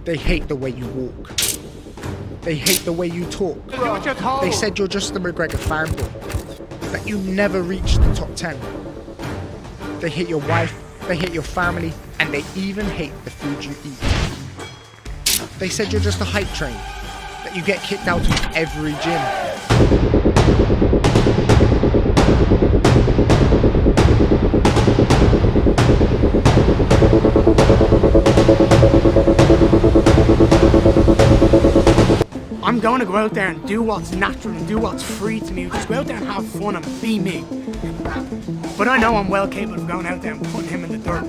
They hate the way you walk. They hate the way you talk. They said you're just a McGregor fanboy, that you never reached the top 10. They hate your wife, they hate your family, and they even hate the food you eat. They said you're just a hype train, that you get kicked out of every gym. I'm going to go out there and do what's natural and do what's free to me. Just go out there and have fun and be me. But I know I'm well capable of going out there and putting him in the dirt.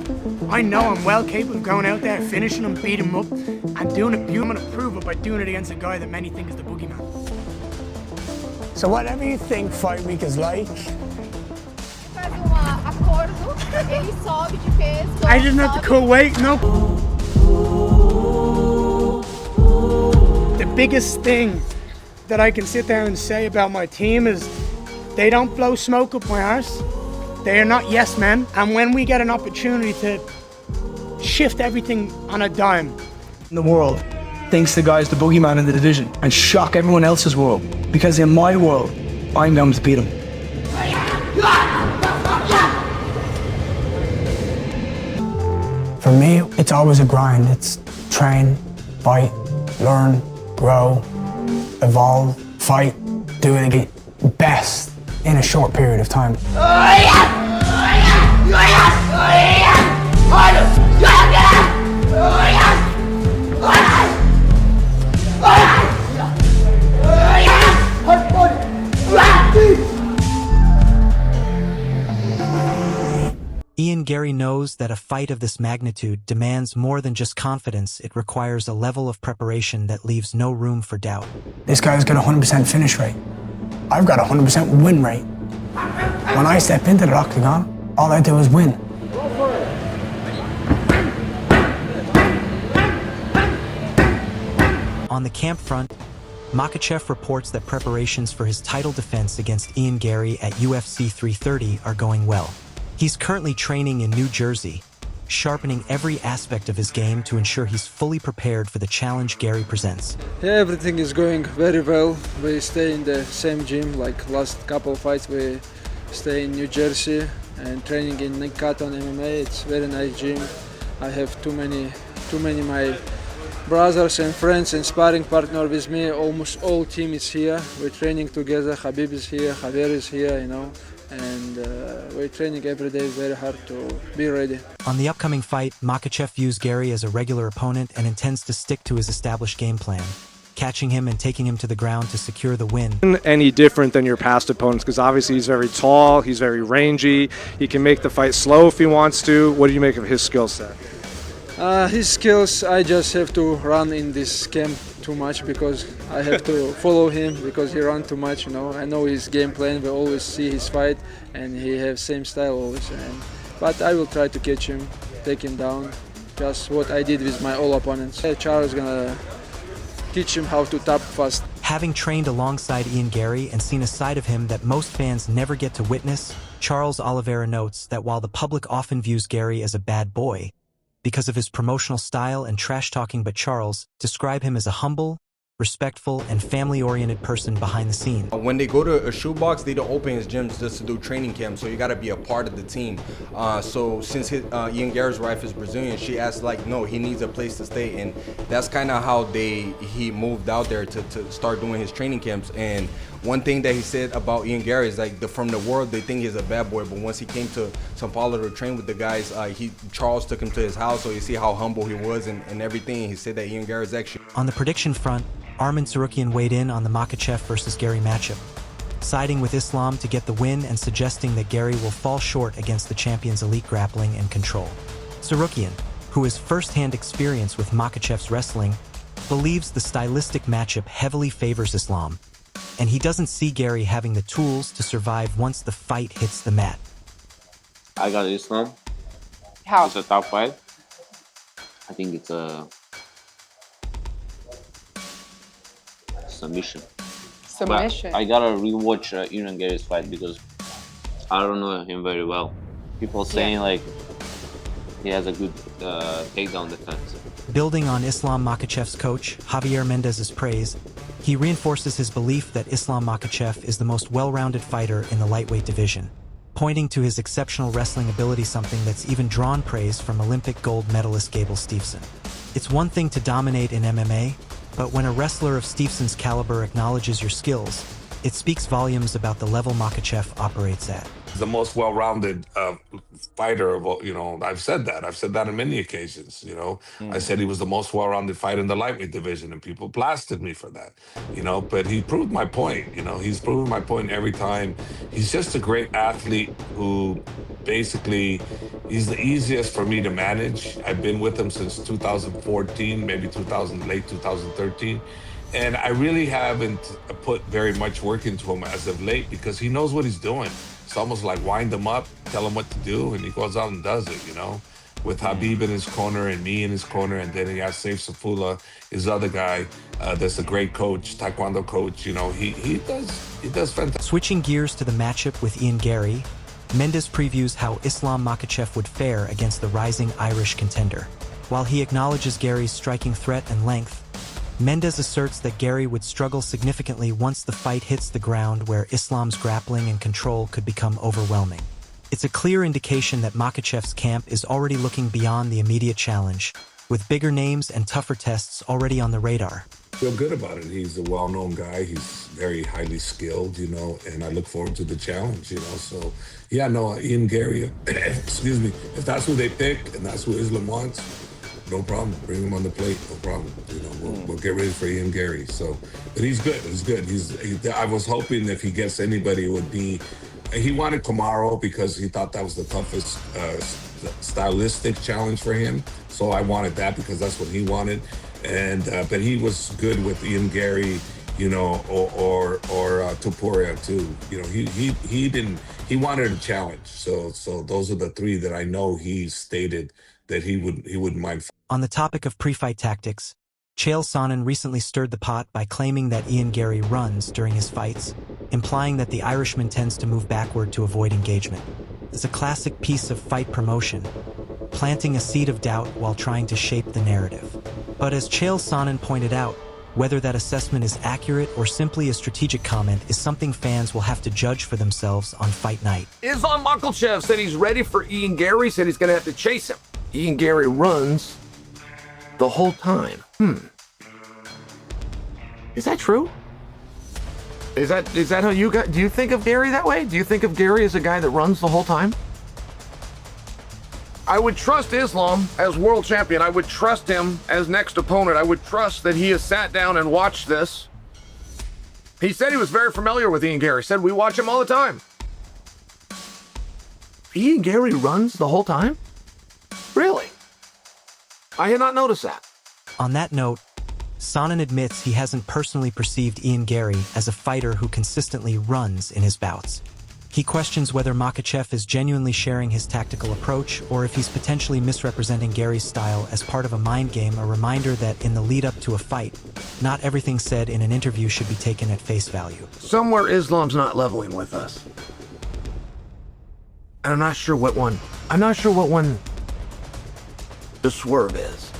I know I'm well capable of going out there, finishing him, beating him up, and doing it. I'm going to prove it by doing it against a guy that many think is the boogeyman. So whatever you think Fight Week is like, I didn't have to cut weight, no. The biggest thing that I can sit there and say about my team is they don't blow smoke up my arse. They are not yes men. And when we get an opportunity to shift everything on a dime, the world thinks the guy's the boogeyman in the division and shock everyone else's world. Because in my world, I'm going to beat him. For me, it's always a grind. It's train, fight, learn, grow, evolve, fight, do it again, best in a short period of time. Garry knows that a fight of this magnitude demands more than just confidence. It requires a level of preparation that leaves no room for doubt. This guy's got a 100% finish rate. I've got a 100% win rate. When I step into the octagon, all I do is win. On the camp front, Makhachev reports that preparations for his title defense against Garry at UFC 330 are going well. He's currently training in New Jersey, sharpening every aspect of his game to ensure he's fully prepared for the challenge Garry presents. Yeah, everything is going very well. We stay in the same gym, like last couple of fights we stay in New Jersey and training in Nick Cotton MMA. It's very nice gym. I have too many my brothers and friends and sparring partner with me. Almost all team is here. We're training together. Habib is here, Javier is here, you know. And we're training every day very hard to be ready. On the upcoming fight, Makhachev views Garry as a regular opponent and intends to stick to his established game plan, catching him and taking him to the ground to secure the win. Any different than your past opponents? Because obviously he's very tall, he's very rangy, he can make the fight slow if he wants to. What do you make of his skill set? His skills, I just have to run in this camp too much because I have to follow him because he runs too much, you know. I know his game plan, we always see his fight and he has same style always. But I will try to catch him, take him down, just what I did with my all opponents. Charles is gonna teach him how to tap fast. Having trained alongside Garry and seen a side of him that most fans never get to witness, Charles Oliveira notes that while the public often views Garry as a bad boy, because of his promotional style and trash-talking, but Charles describe him as a humble, respectful, and family-oriented person behind the scenes. When they go to a shoebox, they don't open his gyms just to do training camp, so you got to be a part of the team. So since Garry's wife is Brazilian, she asked, like, no, he needs a place to stay, and that's kind of how he moved out there to start doing his training camps. And one thing that he said about Garry is like from the world they think he's a bad boy, but once he came to Sao Paulo to train with the guys, Charles took him to his house, so you see how humble he was and everything. He said that Garry is actually. On the prediction front, Arman Tsarukyan weighed in on the Makhachev versus Garry matchup, siding with Islam to get the win and suggesting that Garry will fall short against the champion's elite grappling and control. Tsarukyan, who has first-hand experience with Makhachev's wrestling, believes the stylistic matchup heavily favors Islam, and he doesn't see Garry having the tools to survive once the fight hits the mat. I got Islam. How? It's a top fight. I think it's a submission. Submission? But I gotta rewatch Garry's fight because I don't know him very well. People saying like he has a good takedown defense. Building on Islam Makhachev's coach, Javier Mendez's praise, he reinforces his belief that Islam Makhachev is the most well-rounded fighter in the lightweight division, pointing to his exceptional wrestling ability, something that's even drawn praise from Olympic gold medalist Gable Steveson. It's one thing to dominate in MMA, but when a wrestler of Steveson's caliber acknowledges your skills, it speaks volumes about the level Makhachev operates at. The most well-rounded fighter of all, I've said that on many occasions, I said he was the most well-rounded fighter in the lightweight division, and people blasted me for that, but he proved my point. He's proven my point every time. He's just a great athlete who basically, he's the easiest for me to manage. I've been with him since 2014, maybe late 2013. And I really haven't put very much work into him as of late because he knows what he's doing. It's almost like wind him up, tell him what to do, and he goes out and does it, with Habib in his corner and me in his corner. And then he has Saif Safula, his other guy, that's a great coach, Taekwondo coach. He does fantastic. Switching gears to the matchup with Ian Garry, Mendez previews how Islam Makhachev would fare against the rising Irish contender. While he acknowledges Garry's striking threat and length, Mendez asserts that Garry would struggle significantly once the fight hits the ground, where Islam's grappling and control could become overwhelming. It's a clear indication that Makhachev's camp is already looking beyond the immediate challenge, with bigger names and tougher tests already on the radar. I feel good about it. He's a well-known guy. He's very highly skilled, and I look forward to the challenge, So, Ian Garry, excuse me, if that's who they pick and that's who Islam wants, no problem. Bring him on the plate. No problem. We'll get ready for Ian Garry. So, but he's good. He's good. I was hoping if he gets anybody, it would be. He wanted Kamaru because he thought that was the toughest stylistic challenge for him. So I wanted that because that's what he wanted. And but he was good with Ian Garry, or Topuria too. He didn't. He wanted a challenge. So those are the three that I know he stated that he wouldn't mind. On the topic of pre-fight tactics, Chael Sonnen recently stirred the pot by claiming that Ian Garry runs during his fights, implying that the Irishman tends to move backward to avoid engagement. It's a classic piece of fight promotion, planting a seed of doubt while trying to shape the narrative. But as Chael Sonnen pointed out, whether that assessment is accurate or simply a strategic comment is something fans will have to judge for themselves on fight night. Islam Makhachev said he's ready for Ian Garry, said he's going to have to chase him. Ian Garry runs the whole time. Is that true? Is that how you got? Do you think of Garry that way? Do you think of Garry as a guy that runs the whole time? I would trust Islam as world champion. I would trust him as next opponent. I would trust that he has sat down and watched this. He said he was very familiar with Ian Garry. Said we watch him all the time. Ian Garry runs the whole time? Really? I had not noticed that. On that note, Sonnen admits he hasn't personally perceived Ian Garry as a fighter who consistently runs in his bouts. He questions whether Makhachev is genuinely sharing his tactical approach or if he's potentially misrepresenting Garry's style as part of a mind game, a reminder that in the lead-up to a fight, not everything said in an interview should be taken at face value. Somewhere Islam's not leveling with us. And I'm not sure what one the swerve is.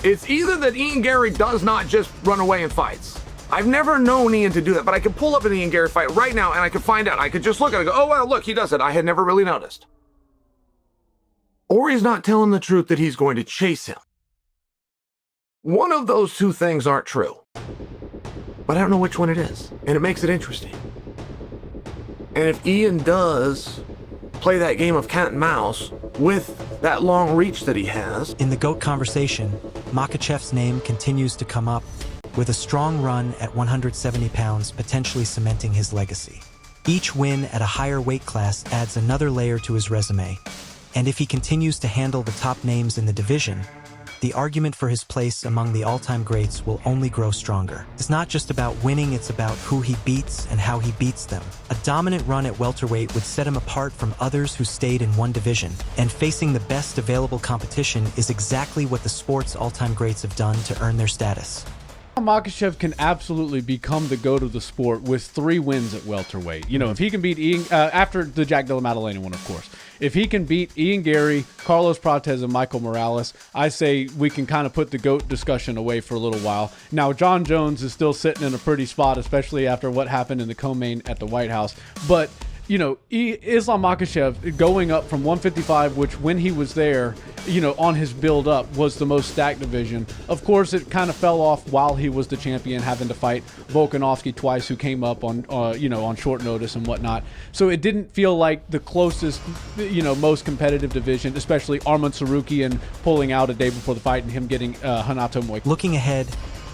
It's either that Ian Garry does not just run away in fights. I've never known Ian to do that, but I could pull up an Ian Garry fight right now and I could find out. I could just look at it and go, oh, wow, look, he does it. I had never really noticed. Or he's not telling the truth that he's going to chase him. One of those two things aren't true. But I don't know which one it is, and it makes it interesting. And if Ian does play that game of cat and mouse with that long reach that he has. In the GOAT conversation, Makhachev's name continues to come up, with a strong run at 170 pounds potentially cementing his legacy. Each win at a higher weight class adds another layer to his resume, and if he continues to handle the top names in the division, the argument for his place among the all-time greats will only grow stronger. It's not just about winning, it's about who he beats and how he beats them. A dominant run at welterweight would set him apart from others who stayed in one division, and facing the best available competition is exactly what the sport's all-time greats have done to earn their status. Makhachev can absolutely become the GOAT of the sport with 3 wins at welterweight. You know, if he can beat Ian, after the Jack Della Maddalena one, of course. If he can beat Ian Garry, Carlos Prates, and Michael Morales, I say we can kind of put the GOAT discussion away for a little while. Now, John Jones is still sitting in a pretty spot, especially after what happened in the co-main at the White House. But you know, Islam Makhachev going up from 155, which when he was there, you know, on his build up was the most stacked division. Of course, it kind of fell off while he was the champion, having to fight Volkanovski twice, who came up on, you know, on short notice and whatnot. So it didn't feel like the closest, you know, most competitive division, especially Arman Tsarukyan pulling out a day before the fight and him getting Hanato Moicano. Looking ahead,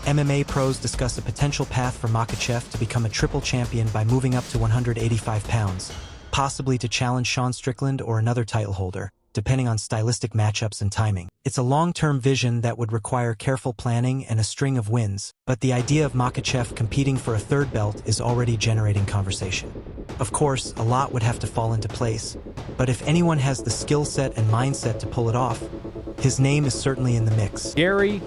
MMA pros discuss a potential path for Makhachev to become a triple champion by moving up to 185 pounds, possibly to challenge Sean Strickland or another title holder, depending on stylistic matchups and timing. It's a long-term vision that would require careful planning and a string of wins, but the idea of Makhachev competing for a 3rd belt is already generating conversation. Of course, a lot would have to fall into place, but if anyone has the skill set and mindset to pull it off, his name is certainly in the mix. Garry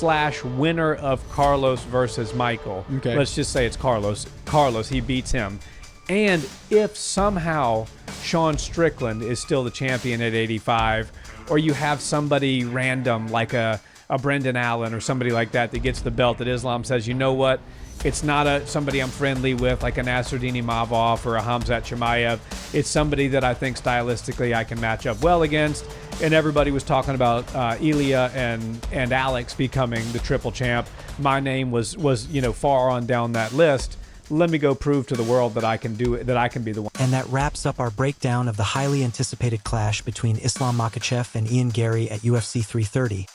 / winner of Carlos versus Michael. Okay. Let's just say it's Carlos. Carlos, he beats him. And if somehow Sean Strickland is still the champion at 85, or you have somebody random like a Brendan Allen or somebody like that that gets the belt, that Islam says, you know what, it's not somebody I'm friendly with like a Nasruddin Imavov or a Hamzat Chimaev. It's somebody that I think stylistically I can match up well against. And everybody was talking about Ilya and Alex becoming the triple champ. My name was you know, far on down that list. Let me go prove to the world that I can do it, that I can be the one. And that wraps up our breakdown of the highly anticipated clash between Islam Makhachev and Ian Garry at UFC 330.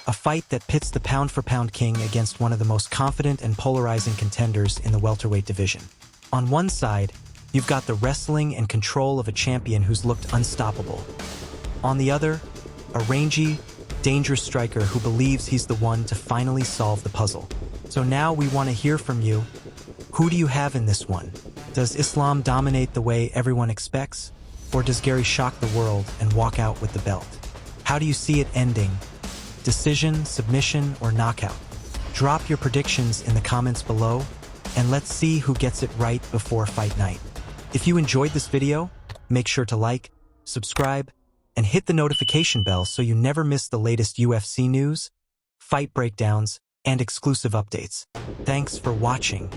A fight that pits the pound-for-pound king against one of the most confident and polarizing contenders in the welterweight division. On one side, you've got the wrestling and control of a champion who's looked unstoppable. On the other, a rangy, dangerous striker who believes he's the one to finally solve the puzzle. So now we want to hear from you. Who do you have in this one? Does Islam dominate the way everyone expects? Or does Garry shock the world and walk out with the belt? How do you see it ending? Decision, submission, or knockout? Drop your predictions in the comments below, and let's see who gets it right before fight night. If you enjoyed this video, make sure to like, subscribe, and hit the notification bell so you never miss the latest UFC news, fight breakdowns, and exclusive updates. Thanks for watching.